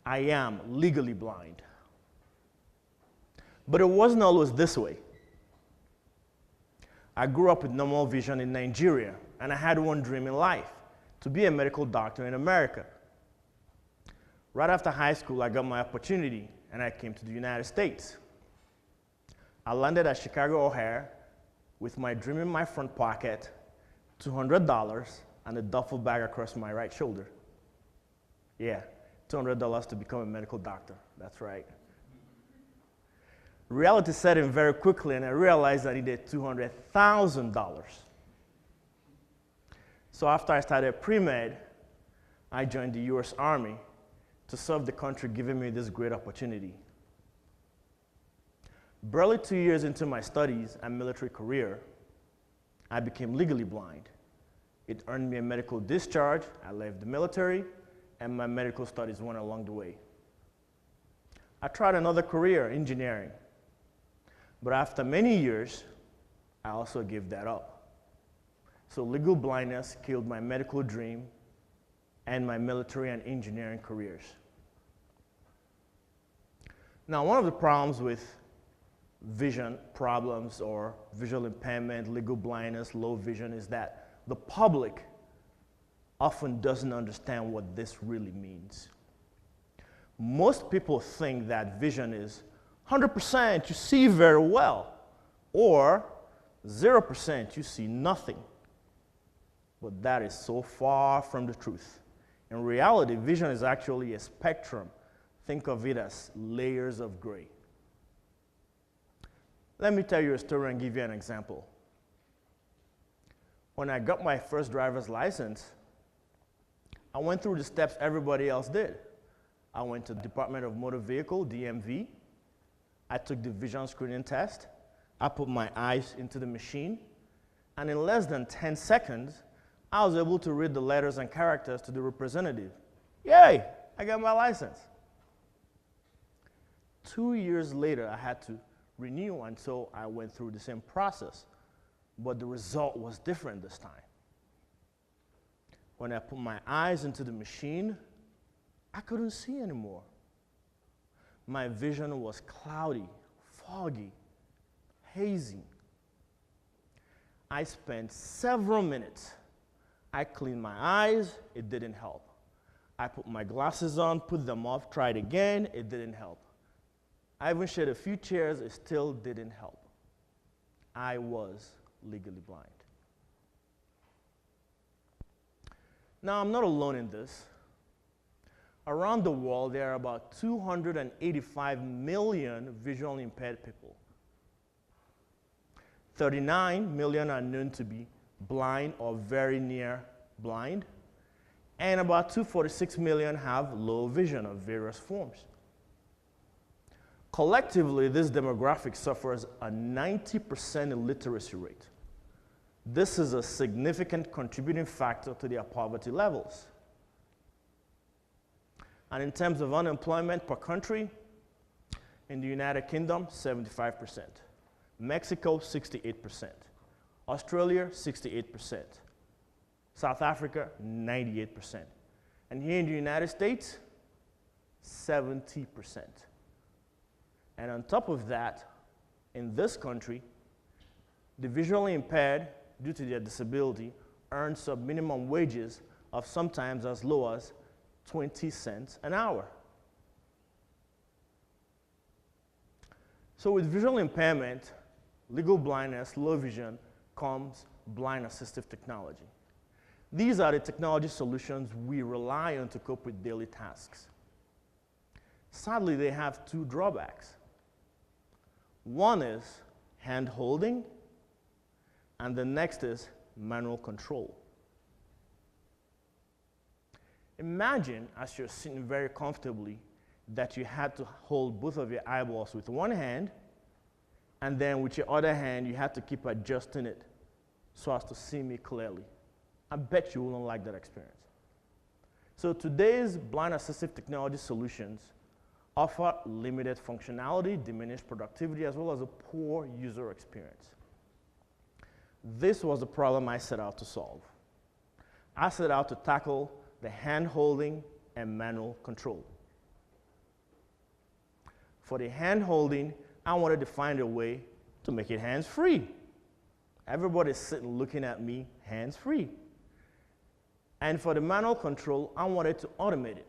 I am legally blind. But it wasn't always this way. I grew up with normal vision in Nigeria, and I had one dream in life, to be a medical doctor in America. Right after high school, I got my opportunity, and I came to the United States. I landed at Chicago O'Hare with my dream in my front pocket, $200, and a duffel bag across my right shoulder. Yeah, $200 to become a medical doctor, that's right. Reality set in very quickly, and I realized I needed $200,000. So after I started pre-med, I joined the US Army to serve the country, giving me this great opportunity. Barely 2 years into my studies and military career, I became legally blind. It earned me a medical discharge, I left the military, and my medical studies went along the way. I tried another career, engineering. But after many years, I also gave that up. So legal blindness killed my medical dream and my military and engineering careers. Now, one of the problems with vision problems or visual impairment, legal blindness, low vision is that the public often doesn't understand what this really means. Most people think that vision is 100% you see very well, or 0% you see nothing. But that is so far from the truth. In reality, vision is actually a spectrum. Think of it as layers of gray. Let me tell you a story and give you an example. When I got my first driver's license, I went through the steps everybody else did. I went to the Department of Motor Vehicle, DMV. I took the vision screening test. I put my eyes into the machine. And in less than 10 seconds, I was able to read the letters and characters to the representative. Yay, I got my license. 2 years later, I had to renew, and so I went through the same process. But the result was different this time. When I put my eyes into the machine, I couldn't see anymore. My vision was cloudy, foggy, hazy. I spent several minutes. I cleaned my eyes, it didn't help. I put my glasses on, put them off, tried again, it didn't help. I even shed a few tears, it still didn't help. I was legally blind. Now, I'm not alone in this. Around the world, there are about 285 million visually impaired people. 39 million are known to be blind or very near blind, and about 246 million have low vision of various forms. Collectively, this demographic suffers a 90% illiteracy rate. This is a significant contributing factor to their poverty levels. And in terms of unemployment per country, in the United Kingdom, 75%. Mexico, 68%. Australia, 68%. South Africa, 98%. And here in the United States, 70%. And on top of that, in this country, the visually impaired, due to their disability, earn sub-minimum wages of sometimes as low as 20 cents an hour. So with visual impairment, legal blindness, low vision, comes blind assistive technology. These are the technology solutions we rely on to cope with daily tasks. Sadly, they have two drawbacks. One is hand holding, and the next is manual control. Imagine, as you're sitting very comfortably, that you had to hold both of your eyeballs with one hand, and then with your other hand, you had to keep adjusting it so as to see me clearly. I bet you wouldn't like that experience. So today's blind assistive technology solutions offer limited functionality, diminished productivity, as well as a poor user experience. This was the problem I set out to solve. I set out to tackle the hand-holding and manual control. For the hand holding, I wanted to find a way to make it hands-free. Everybody's sitting looking at me hands-free. And for the manual control, I wanted to automate it.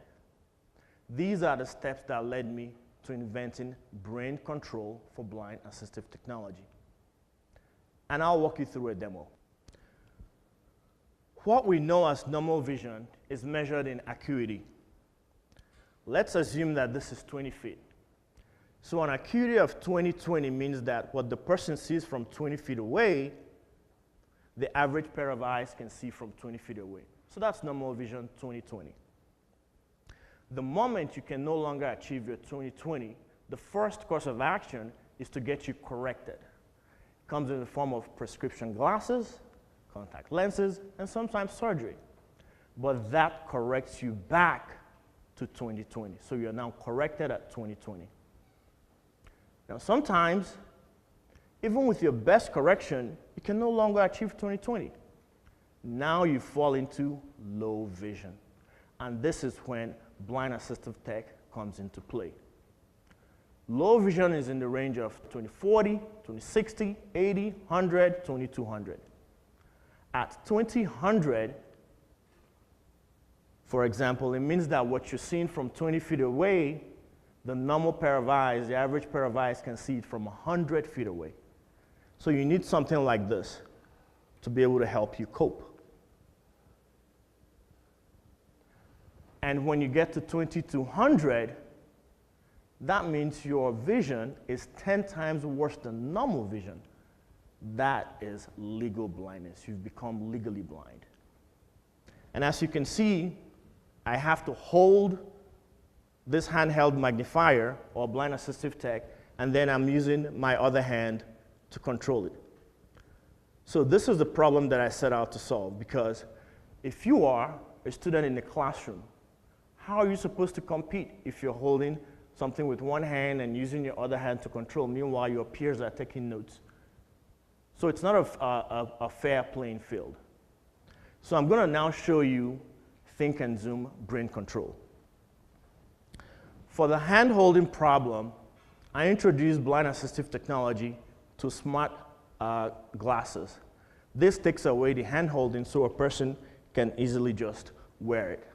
These are the steps that led me to inventing brain control for blind assistive technology. And I'll walk you through a demo. What we know as normal vision is measured in acuity. Let's assume that this is 20 feet. So an acuity of 20/20 means that what the person sees from 20 feet away, the average pair of eyes can see from 20 feet away. So that's normal vision 20/20. The moment you can no longer achieve your 20/20, the first course of action is to get you corrected. It comes in the form of prescription glasses, contact lenses, and sometimes surgery. But that corrects you back to 20/20. So you're now corrected at 20/20. Now sometimes, even with your best correction, you can no longer achieve 20/20. Now you fall into low vision. And this is when blind assistive tech comes into play. Low vision is in the range of 20/40, 20/60, 80, 100, 2200. At 20/100, for example, it means that what you're seeing from 20 feet away, the normal pair of eyes, the average pair of eyes can see it from 100 feet away. So you need something like this to be able to help you cope. And when you get to 2200, that means your vision is 10 times worse than normal vision. That is legal blindness. You've become legally blind. And as you can see, I have to hold this handheld magnifier or blind assistive tech, and then I'm using my other hand to control it. So this is the problem that I set out to solve, because if you are a student in the classroom, how are you supposed to compete if you're holding something with one hand and using your other hand to control, meanwhile your peers are taking notes? So it's not a fair playing field. So I'm going to now show you Think and Zoom brain control. For the hand-holding problem, I introduced blind assistive technology to smart glasses. This takes away the hand-holding so a person can easily just wear it.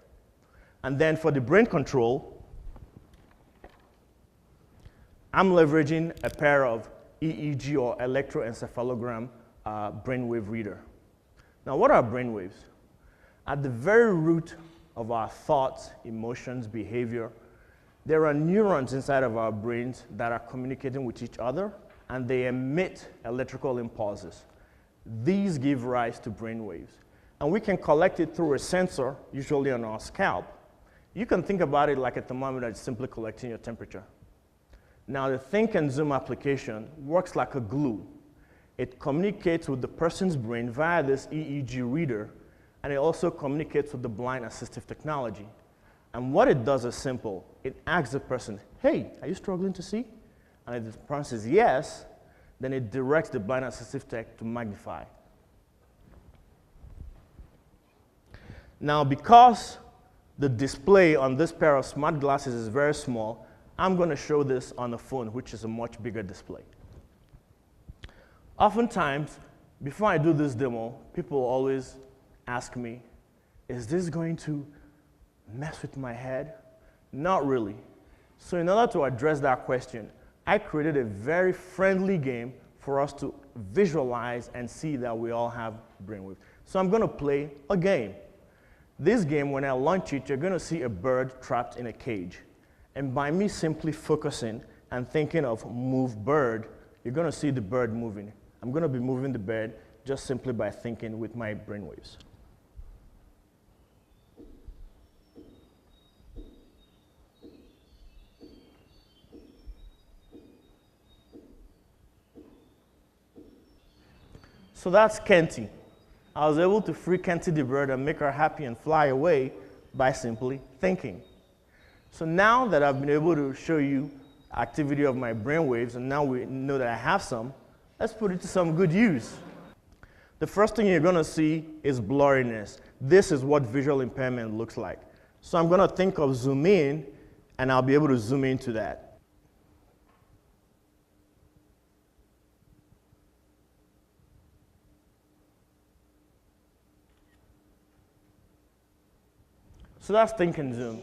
And then for the brain control, I'm leveraging a pair of EEG or electroencephalogram brainwave reader. Now, what are brainwaves? At the very root of our thoughts, emotions, behavior, there are neurons inside of our brains that are communicating with each other, and they emit electrical impulses. These give rise to brainwaves. And we can collect it through a sensor, usually on our scalp. You can think about it like a thermometer that's simply collecting your temperature. Now, the Think and Zoom application works like a glue. It communicates with the person's brain via this EEG reader, and it also communicates with the blind assistive technology. And what it does is simple. It asks the person, hey, are you struggling to see? And if the person says yes, then it directs the blind assistive tech to magnify. Now, because the display on this pair of smart glasses is very small, I'm going to show this on the phone, which is a much bigger display. Oftentimes, before I do this demo, people always ask me, is this going to mess with my head? Not really. So in order to address that question, I created a very friendly game for us to visualize and see that we all have brainwaves. So I'm going to play a game. This game, when I launch it, you're going to see a bird trapped in a cage. And by me simply focusing and thinking of move bird, you're going to see the bird moving. I'm going to be moving the bird just simply by thinking with my brainwaves. So that's Kenty. I was able to free Kenty the bird and make her happy and fly away by simply thinking. So now that I've been able to show you activity of my brainwaves, and now we know that I have some, let's put it to some good use. The first thing you're going to see is blurriness. This is what visual impairment looks like. So I'm going to think of zoom in, and I'll be able to zoom into that. So that's Think and Zoom.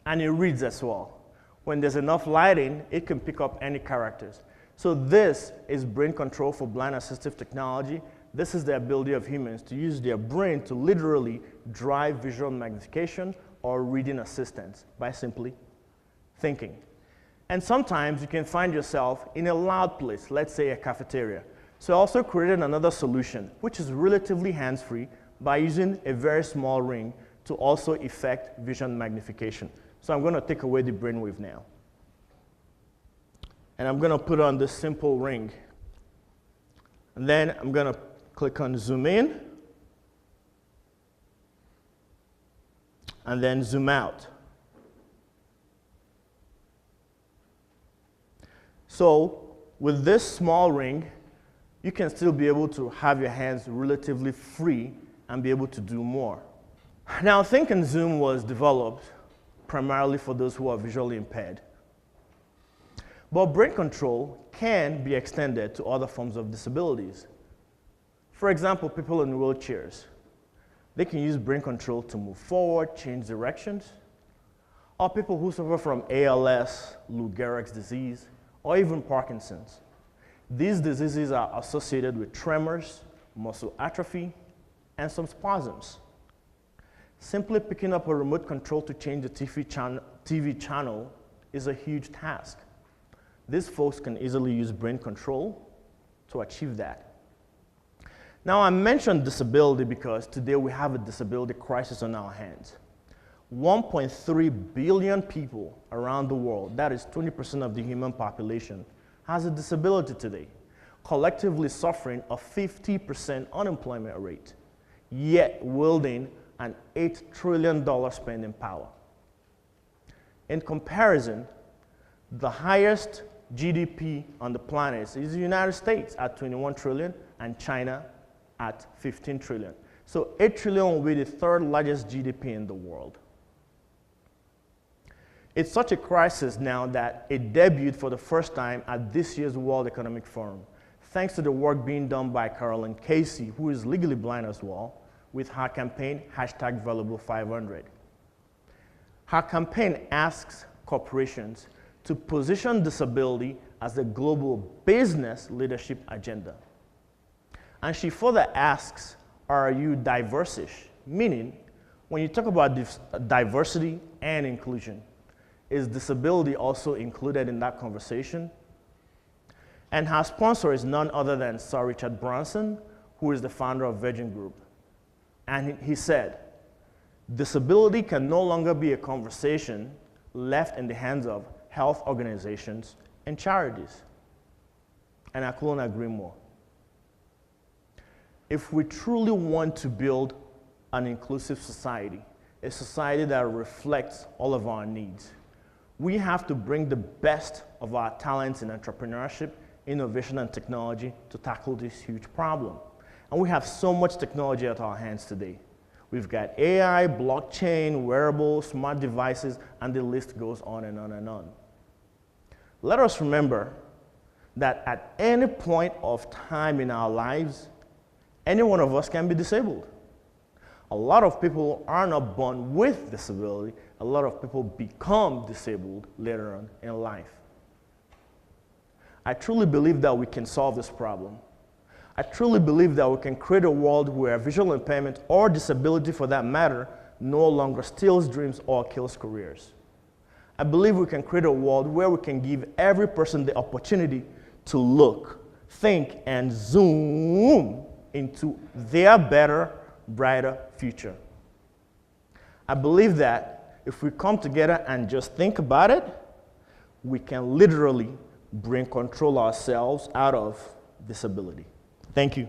And it reads as well. When there's enough lighting, it can pick up any characters. So this is brain control for blind assistive technology. This is the ability of humans to use their brain to literally drive visual magnification or reading assistance by simply thinking. And sometimes you can find yourself in a loud place, let's say a cafeteria. So I also created another solution, which is relatively hands-free, by using a very small ring to also effect vision magnification. So I'm going to take away the brainwave now. And I'm going to put on this simple ring. And then I'm going to click on zoom in. And then zoom out. So with this small ring, you can still be able to have your hands relatively free and be able to do more. Now, Think and Zoom was developed primarily for those who are visually impaired. But brain control can be extended to other forms of disabilities. For example, people in wheelchairs. They can use brain control to move forward, change directions. Or people who suffer from ALS, Lou Gehrig's disease, or even Parkinson's. These diseases are associated with tremors, muscle atrophy, and some spasms. Simply picking up a remote control to change the TV channel is a huge task. These folks can easily use brain control to achieve that. Now, I mentioned disability because today we have a disability crisis on our hands. 1.3 billion people around the world, that is 20% of the human population, has a disability today, collectively suffering a 50% unemployment rate, yet wielding an $8 trillion spending power. In comparison, the highest GDP on the planet is the United States at 21 trillion and China at 15 trillion. So 8 trillion will be the third largest GDP in the world. It's such a crisis now that it debuted for the first time at this year's World Economic Forum, thanks to the work being done by Carolyn Casey, who is legally blind as well, with her campaign, #Valuable500. Her campaign asks corporations to position disability as a global business leadership agenda. And she further asks, are you diverse-ish? Meaning, when you talk about diversity and inclusion, is disability also included in that conversation? And her sponsor is none other than Sir Richard Branson, who is the founder of Virgin Group. And he said, disability can no longer be a conversation left in the hands of health organizations and charities. And I couldn't agree more. If we truly want to build an inclusive society, a society that reflects all of our needs, we have to bring the best of our talents in entrepreneurship, innovation, and technology to tackle this huge problem. And we have so much technology at our hands today. We've got AI, blockchain, wearables, smart devices, and the list goes on and on and on. Let us remember that at any point of time in our lives, any one of us can be disabled. A lot of people are not born with disability. A lot of people become disabled later on in life. I truly believe that we can solve this problem. I truly believe that we can create a world where visual impairment or disability for that matter no longer steals dreams or kills careers. I believe we can create a world where we can give every person the opportunity to look, think, and zoom into their better, brighter future. I believe that if we come together and just think about it, we can literally bring control ourselves out of disability. Thank you.